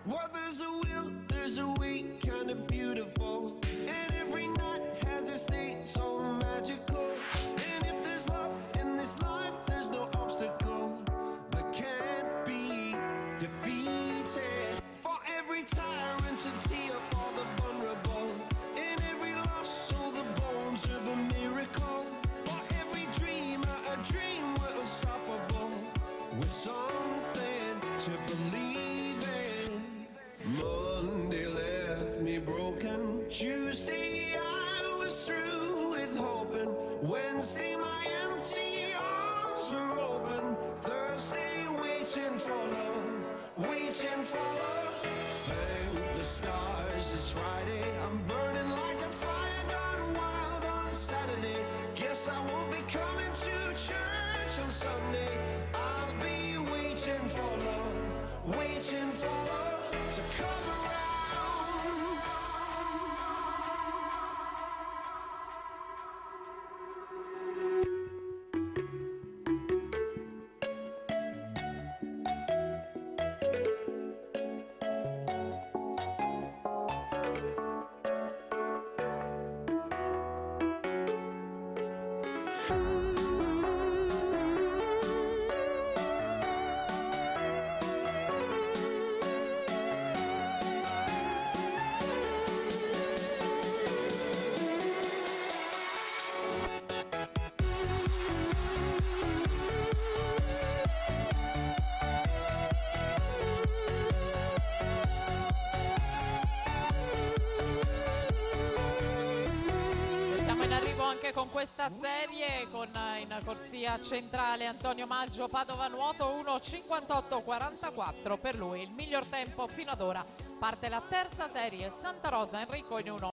Well, there's a will, there's a way, kind of beautiful. And every night has a state so magical. And if there's love in this life, there's no obstacle that can't be defeated. For every tyrant for the vulnerable. In every loss, so the bones of a miracle. For every dreamer, a dream we're unstoppable. With something to believe in. Monday left me broken. Tuesday I was through with hoping. Wednesday my empty arms were open. Thursday waiting for love, waiting for love. Thank the stars it's Friday. I'm burning like a fire gone wild on Saturday. Guess I won't be coming to church on Sunday. I'll be waiting for love, waiting for love to come around. Anche con questa serie, con in corsia centrale Antonio Maggio, Padova Nuoto 1:58:44 per lui, il miglior tempo fino ad ora. Parte la terza serie, Santa Rosa Enrico in 1.